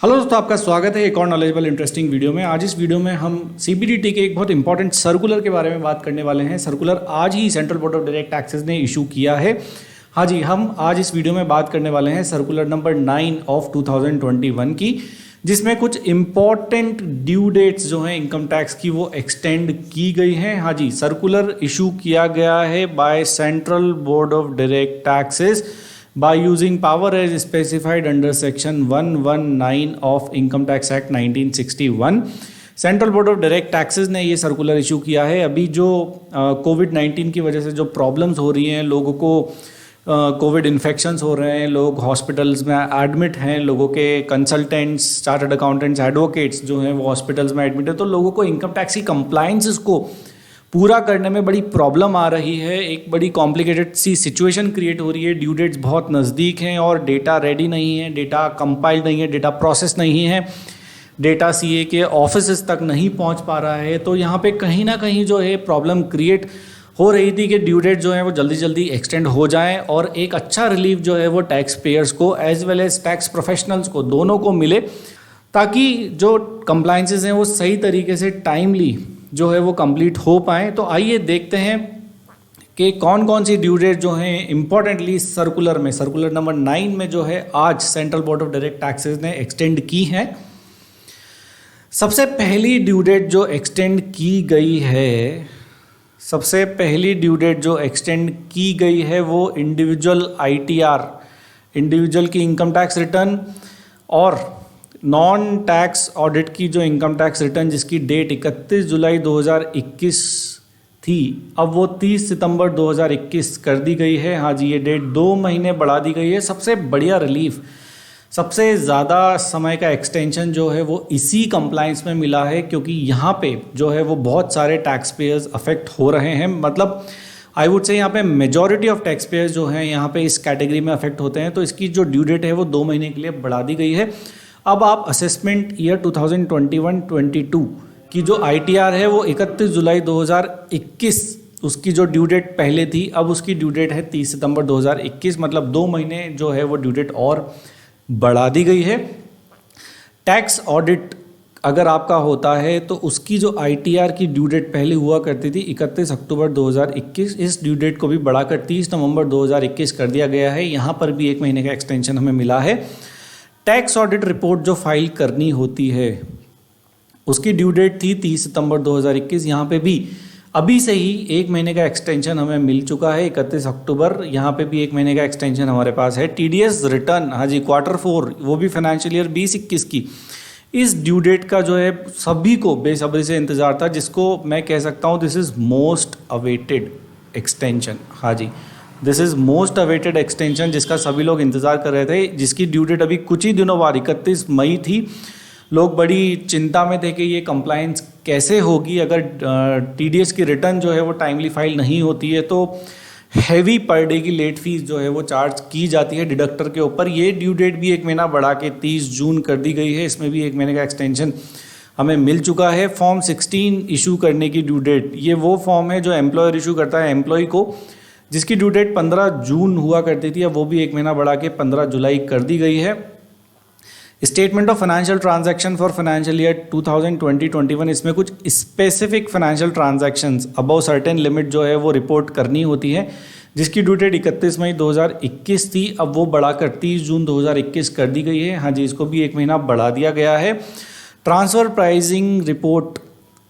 Hello दोस्तों, आपका स्वागत है एक और नॉलेजेबल इंटरेस्टिंग वीडियो में। आज इस वीडियो में हम सीबीडीटी के एक बहुत इंपॉर्टेंट सर्कुलर के बारे में बात करने वाले हैं। सर्कुलर आज ही central board of direct taxes ने इशू किया है। हाँ जी, हम आज इस वीडियो में बात करने वाले हैं सर्कुलर नंबर 9 ऑफ 2021 की, जिसमें कुछ इंपॉर्टेंट ड्यू डेट्स जो हैं इनकम टैक्स की वो एक्सटेंड की गई हैं। हाँ जी, सर्कुलर इशू किया गया है by central board of direct taxes by using power as specified under section 119 of Income Tax Act 1961। Central board of direct taxes ने ये सर्कुलर इशू किया है। अभी जो कोविड-19 की वजह से जो प्रॉब्लम्स हो रही हैं, लोगों को कोविड इन्फेक्शंस हो रहे हैं, लोग हॉस्पिटल्स में एडमिट हैं, लोगों के कंसल्टेंट्स, चार्टर्ड अकाउंटेंट्स, एडवोकेट्स जो हैं वो हॉस्पिटल्स में एडमिट है, तो लोगों को इनकम टैक्स की कंप्लायंसेस को पूरा करने में बड़ी प्रॉब्लम आ रही है। एक बड़ी कॉम्प्लिकेटेड सी सिचुएशन क्रिएट हो रही है। ड्यू डेट्स बहुत नज़दीक हैं और डेटा रेडी नहीं है, डेटा कंपाइल्ड नहीं है, डेटा प्रोसेस नहीं है, डेटा सीए के ऑफिस तक नहीं पहुंच पा रहा है। तो यहाँ पे कहीं ना कहीं जो है प्रॉब्लम क्रिएट हो रही थी कि ड्यू डेट जो है वो जल्दी जल्दी एक्सटेंड हो जाए और एक अच्छा रिलीफ जो है वो टैक्स पेयर्स को as well as tax professionals को, दोनों को मिले, ताकि जो कंप्लायंसेस हैं वो सही तरीके से टाइमली जो है वो कंप्लीट हो पाए। तो आइए देखते हैं कि कौन कौन सी ड्यू डेट जो हैं इंपॉर्टेंटली सर्कुलर नंबर 9 में जो है आज central board of direct taxes ने एक्सटेंड की है। सबसे पहली ड्यू डेट जो एक्सटेंड की गई है वो इंडिविजुअल आईटीआर, इंडिविजुअल की इनकम टैक्स रिटर्न और नॉन टैक्स ऑडिट की जो इनकम टैक्स रिटर्न जिसकी डेट 31 जुलाई 2021 थी, अब वो 30 सितंबर 2021 कर दी गई है। हाँ जी, ये डेट 2 महीने बढ़ा दी गई है। सबसे बढ़िया रिलीफ, सबसे ज़्यादा समय का एक्सटेंशन जो है वो इसी कंप्लायंस में मिला है, क्योंकि यहाँ पे जो है वो बहुत सारे टैक्स पेयर्स अफेक्ट हो रहे हैं। मतलब आई वुड से यहाँ पे मेजॉरिटी ऑफ टैक्स पेयर्स जो हैं यहाँ पे इस कैटेगरी में अफेक्ट होते हैं। तो इसकी जो ड्यू डेट है वो 2 महीने के लिए बढ़ा दी गई है। अब आप असेसमेंट ईयर 2021-22 की जो आईटीआर है वो 31 जुलाई 2021, उसकी जो ड्यू डेट पहले थी, अब उसकी ड्यू डेट है 30 सितंबर 2021। मतलब 2 महीने जो है वो ड्यू डेट और बढ़ा दी गई है। टैक्स ऑडिट अगर आपका होता है तो उसकी जो आईटीआर की ड्यू डेट पहले हुआ करती थी 31 अक्टूबर 2021, इस ड्यू डेट को भी बढ़ाकर 30 नवंबर 2021 कर दिया गया है। यहाँ पर भी 1 महीने का एक्सटेंशन हमें मिला है। टैक्स ऑडिट रिपोर्ट जो फाइल करनी होती है उसकी ड्यू डेट थी 30 सितंबर 2021। यहाँ पे भी अभी से ही 1 महीने का एक्सटेंशन हमें मिल चुका है 31 अक्टूबर। यहाँ पे भी 1 महीने का एक्सटेंशन हमारे पास है। टीडीएस रिटर्न, हाँ जी, Q4 वो भी फाइनेंशियल ईयर 2021 की, इस ड्यू डेट का जो है सभी को बेसब्री से इंतज़ार था, जिसको मैं कह सकता हूँ this is most awaited extension. हाँ जी, this is most awaited extension जिसका सभी लोग इंतज़ार कर रहे थे, जिसकी ड्यू डेट अभी कुछ ही दिनों बाद 31 मई थी। लोग बड़ी चिंता में थे कि ये कंप्लायंस कैसे होगी अगर टीडीएस की रिटर्न जो है वो टाइमली फाइल नहीं होती है, तो हैवी पर डे की लेट फीस जो है वो चार्ज की जाती है डिडक्टर के ऊपर। ये ड्यू डेट भी 1 महीना बढ़ा के 30 जून कर दी गई है। इसमें भी 1 महीने का एक्सटेंशन हमें मिल चुका है। फॉर्म 16 इशू करने की ड्यू डेट, ये वो फॉर्म है जो एम्प्लॉयर इशू करता है एम्प्लॉय को, जिसकी ड्यू डेट 15 जून हुआ करती थी, अब वो भी 1 महीना बढ़ा के 15 जुलाई कर दी गई है। Statement of financial transaction for financial year 2020-21, इसमें कुछ specific financial transactions above certain limit जो है वो रिपोर्ट करनी होती है, जिसकी ड्यू डेट 31 मई 2021 थी, अब वो बढ़ाकर 30 जून 2021 कर दी गई है। हाँ जी, इसको भी 1 महीना बढ़ा दिया गया है। ट्रांसफ़र प्राइसिंग रिपोर्ट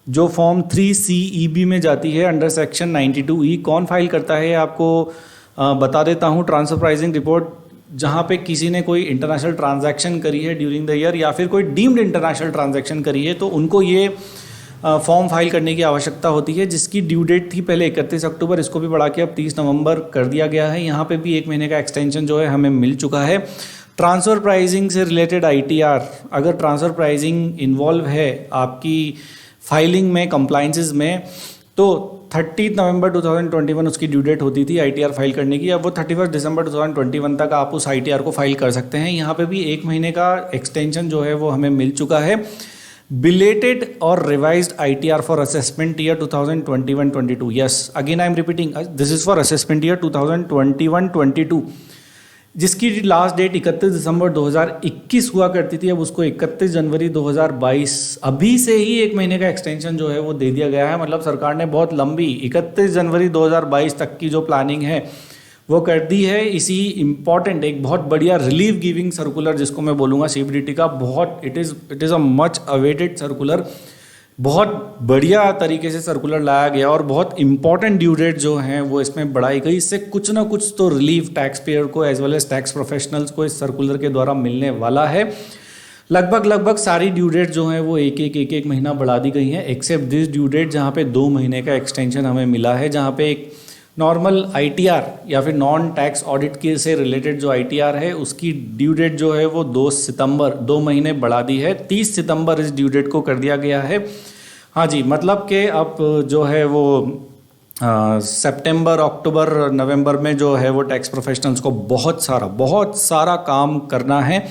जो फॉर्म 3CEB में जाती है अंडर सेक्शन 92E, कौन फाइल करता है आपको बता देता हूँ। ट्रांसफर प्राइसिंग रिपोर्ट जहाँ पे किसी ने कोई इंटरनेशनल ट्रांजैक्शन करी है ड्यूरिंग द ईयर या फिर कोई डीम्ड इंटरनेशनल ट्रांजैक्शन करी है, तो उनको ये फॉर्म फाइल करने की आवश्यकता होती है, जिसकी ड्यू डेट थी पहले 31 अक्टूबर, इसको भी बढ़ा के अब 30 नवंबर कर दिया गया है। यहाँ पे भी 1 महीने का एक्सटेंशन जो है हमें मिल चुका है। ट्रांसफ़र प्राइसिंग से रिलेटेड आईटीआर, अगर ट्रांसफ़र प्राइसिंग इन्वॉल्व है आपकी फाइलिंग में, कंप्लायंसेस में, तो 30 नवंबर 2021 उसकी ड्यू डेट होती थी आईटीआर फाइल करने की। अब वो 31 दिसंबर 2021 तक आप उस आईटीआर को फाइल कर सकते हैं। यहाँ पे भी 1 महीने का एक्सटेंशन जो है वो हमें मिल चुका है। बिलेटेड और revised ITR for assessment year 2021-22, yes, again I am repeating, this is for assessment year 2021-22। जिसकी लास्ट डेट 31 दिसंबर 2021 हुआ करती थी, अब उसको 31 जनवरी 2022 अभी से ही 1 महीने का एक्सटेंशन जो है वो दे दिया गया है। मतलब सरकार ने बहुत लंबी 31 जनवरी 2022 तक की जो प्लानिंग है वो कर दी है। इसी इम्पॉर्टेंट एक बहुत बढ़िया रिलीफ गिविंग सर्कुलर जिसको मैं बोलूँगा CBDT का, बहुत it is a much awaited circular, बहुत बढ़िया तरीके से सर्कुलर लाया गया और बहुत इंपॉर्टेंट ड्यू डेट जो हैं वो इसमें बढ़ाई गई। इससे कुछ ना कुछ तो रिलीफ टैक्स पेयर को as well as tax professionals को इस सर्कुलर के द्वारा मिलने वाला है। लगभग सारी ड्यू डेट जो हैं वो एक महीना बढ़ा दी गई हैं, एक्सेप्ट दिस ड्यू डेट जहाँ पे 2 महीने का एक्सटेंशन हमें मिला है, जहाँ पे एक नॉर्मल ITR या फिर नॉन टैक्स ऑडिट के से रिलेटेड जो ITR है उसकी ड्यू डेट जो है वो 2 सितंबर 2 महीने बढ़ा दी है, 30 सितंबर इस ड्यू डेट को कर दिया गया है। हाँ जी, मतलब कि अब जो है वो सितंबर, अक्टूबर, नवंबर में जो है वो टैक्स प्रोफेशनल्स को बहुत सारा काम करना है।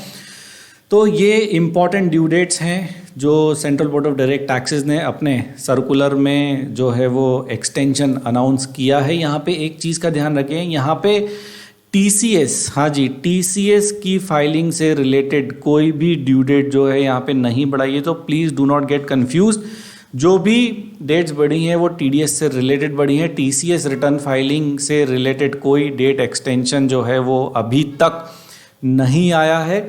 तो ये इम्पॉर्टेंट ड्यू डेट्स हैं जो central board of direct taxes ने अपने सर्कुलर में जो है वो एक्सटेंशन अनाउंस किया है। यहाँ पे एक चीज़ का ध्यान रखें, यहाँ पे TCS, हाँ जी, TCS की फाइलिंग से रिलेटेड कोई भी ड्यू डेट जो है यहाँ पे नहीं बढ़ाई है, तो please do not get confuse. जो भी डेट्स बढ़ी हैं वो TDS से रिलेटेड बढ़ी हैं, TCS रिटर्न फाइलिंग से रिलेटेड कोई डेट एक्सटेंशन जो है वो अभी तक नहीं आया है।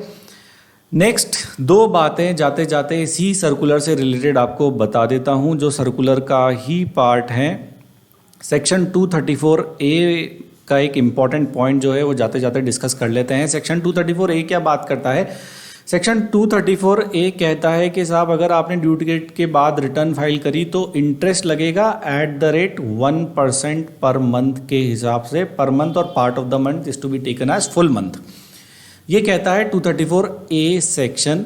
नेक्स्ट 2 बातें जाते जाते इसी सर्कुलर से रिलेटेड आपको बता देता हूं, जो सर्कुलर का ही पार्ट है। सेक्शन 234A का एक इम्पॉर्टेंट पॉइंट जो है वो जाते जाते डिस्कस कर लेते हैं। सेक्शन 234A क्या बात करता है? सेक्शन 234A कहता है कि साहब अगर आपने ड्यू डेट के बाद रिटर्न फाइल करी तो इंटरेस्ट लगेगा @1% पर मंथ के हिसाब से, पर मंथ और part of the month is to be taken as full month. ये कहता है 234A सेक्शन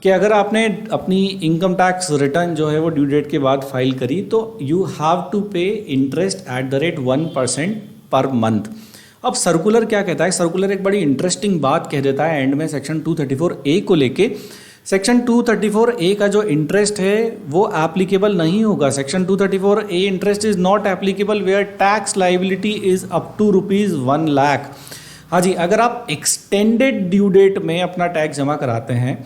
कि अगर आपने अपनी इनकम टैक्स रिटर्न जो है वो ड्यू डेट के बाद फाइल करी तो यू हैव टू पे इंटरेस्ट @1% पर मंथ। अब सर्कुलर क्या कहता है? सर्कुलर एक बड़ी इंटरेस्टिंग बात कह देता है एंड में सेक्शन 234A को लेके। सेक्शन 234A का जो इंटरेस्ट है वो एप्लीकेबल नहीं होगा। Section 234A interest is not applicable where tax liability is up to ₹1 lakh. हाँ जी, अगर आप एक्सटेंडेड ड्यू डेट में अपना टैक्स जमा कराते हैं,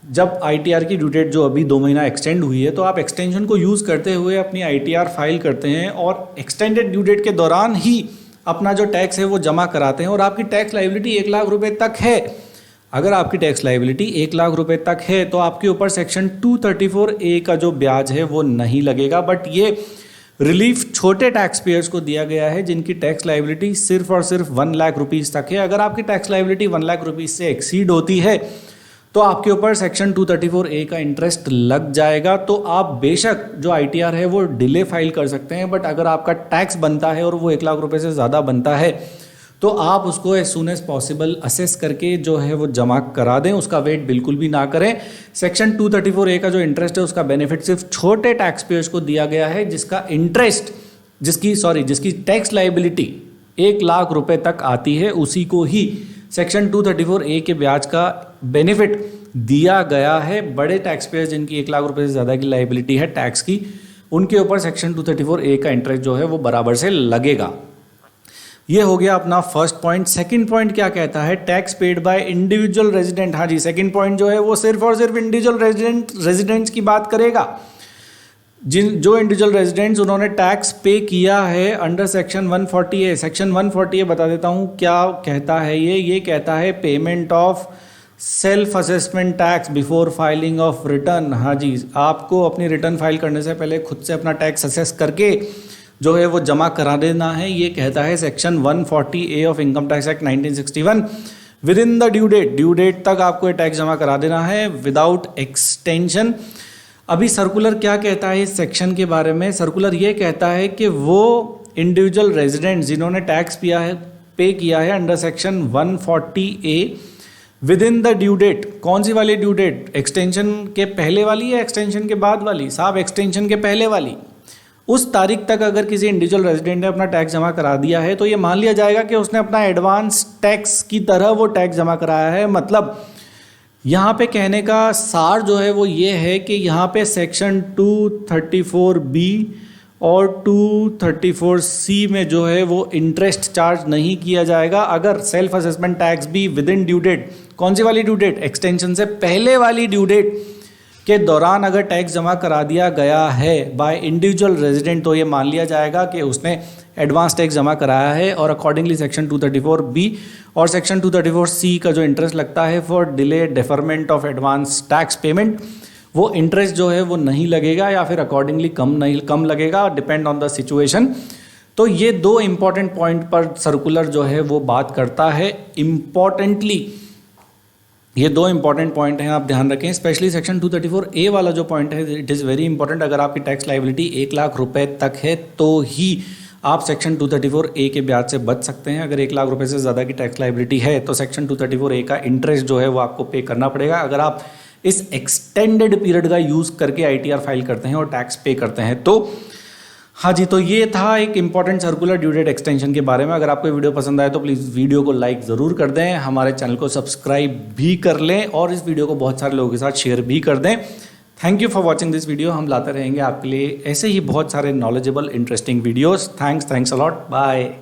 जब ITR की ड्यू डेट जो अभी 2 महीना एक्सटेंड हुई है, तो आप एक्सटेंशन को यूज़ करते हुए अपनी ITR फाइल करते हैं और एक्सटेंडेड ड्यू डेट के दौरान ही अपना जो टैक्स है वो जमा कराते हैं और आपकी टैक्स लाइबिलिटी 1 लाख रुपए तक है। अगर आपकी टैक्स लाइबिलिटी 1 लाख रुपए तक है तो आपके ऊपर सेक्शन 234A का जो ब्याज है वो नहीं लगेगा। बट ये रिलीफ छोटे टैक्स पेयर्स को दिया गया है जिनकी टैक्स लाइबिलिटी सिर्फ और सिर्फ 1 लाख रुपीज़ तक है। अगर आपकी टैक्स लाइबिलिटी 1 लाख रुपीज़ से एक्सीड होती है तो आपके ऊपर सेक्शन 234A का इंटरेस्ट लग जाएगा। तो आप बेशक जो ITR है वो डिले फाइल कर सकते हैं, बट अगर आपका टैक्स बनता है और वो 1 लाख रुपए से ज़्यादा बनता है तो आप उसको as soon as possible assess करके जो है वो जमा करा दें, उसका वेट बिल्कुल भी ना करें। सेक्शन 234A का जो इंटरेस्ट है उसका बेनिफिट सिर्फ छोटे टैक्स पेयर्स को दिया गया है जिसका इंटरेस्ट जिसकी टैक्स लाइबिलिटी 1 लाख रुपए तक आती है, उसी को ही सेक्शन 234A के ब्याज का बेनिफिट दिया गया है। बड़े टैक्स पेयर्स जिनकी 1 लाख रुपए से ज़्यादा की लाइबिलिटी है टैक्स की, उनके ऊपर सेक्शन 234A का इंटरेस्ट जो है वो बराबर से लगेगा। ये हो गया अपना फर्स्ट पॉइंट। सेकंड पॉइंट क्या कहता है? Tax paid by individual resident. हाँ जी, सेकंड पॉइंट जो है वो सिर्फ और सिर्फ इंडिविजुअल रेजिडेंट्स की बात करेगा। जो इंडिविजुअल रेजिडेंट्स उन्होंने टैक्स पे किया है under section 140A। Section 140A बता देता हूँ क्या कहता है। ये कहता है payment of self assessment tax before filing of return. हाँ जी, आपको अपनी रिटर्न फाइल करने से पहले खुद से अपना टैक्स असेस करके जो है वो जमा करा देना है। ये कहता है section 140A of income tax act 1961। Within the due date तक आपको ये टैक्स जमा करा देना है विदाउट एक्सटेंशन। अभी सर्कुलर क्या कहता है इस सेक्शन के बारे में? सर्कुलर ये कहता है कि वो इंडिविजुअल रेजिडेंट्स जिन्होंने टैक्स पे किया है under section 140A within the due date. कौन सी वाली ड्यू डेट? एक्सटेंशन के पहले वाली या एक्सटेंशन के बाद वाली? साहब एक्सटेंशन के पहले वाली। उस तारीख तक अगर किसी इंडिविजुअल रेजिडेंट ने अपना टैक्स जमा करा दिया है तो ये मान लिया जाएगा कि उसने अपना एडवांस टैक्स की तरह वो टैक्स जमा कराया है। मतलब यहाँ पे कहने का सार जो है वो ये है कि यहाँ पे सेक्शन 234B और 234C में जो है वो इंटरेस्ट चार्ज नहीं किया जाएगा अगर सेल्फ असेसमेंट टैक्स भी विद इन ड्यू डेट, कौन सी वाली ड्यू डेट, एक्सटेंशन से पहले वाली ड्यू डेट के दौरान अगर टैक्स जमा करा दिया गया है बाय इंडिविजुअल रेजिडेंट, तो ये मान लिया जाएगा कि उसने एडवांस टैक्स जमा कराया है और अकॉर्डिंगली सेक्शन 234B और सेक्शन 234C का जो इंटरेस्ट लगता है for delay deferment of advance tax payment, वो इंटरेस्ट जो है वो नहीं लगेगा या फिर अकॉर्डिंगली कम लगेगा, डिपेंड ऑन द सिचुएशन। तो ये दो इंपॉर्टेंट पॉइंट पर सर्कुलर जो है वो बात करता है। इम्पॉर्टेंटली ये दो इंपॉर्टेंट पॉइंट हैं, आप ध्यान रखें। स्पेशली सेक्शन 234A वाला जो पॉइंट है, इट इज़ वेरी इंपॉर्टेंट। अगर आपकी टैक्स लायबिलिटी 1 लाख रुपए तक है तो ही आप सेक्शन 234A के ब्याज से बच सकते हैं। अगर 1 लाख रुपए से ज़्यादा की टैक्स लायबिलिटी है तो सेक्शन 234A का इंटरेस्ट जो है वो आपको पे करना पड़ेगा। अगर आप इस एक्सटेंडेड पीरियड का यूज़ करके ITR फाइल करते हैं और टैक्स पे करते हैं तो हाँ जी, तो ये था एक important circular due date extension के बारे में। अगर आपको वीडियो पसंद आए तो प्लीज़ वीडियो को लाइक ज़रूर कर दें, हमारे चैनल को सब्सक्राइब भी कर लें और इस वीडियो को बहुत सारे लोगों के साथ शेयर भी कर दें। Thank you for watching this video. हम लाते रहेंगे आपके लिए ऐसे ही बहुत सारे knowledgeable interesting videos. Thanks a lot, bye.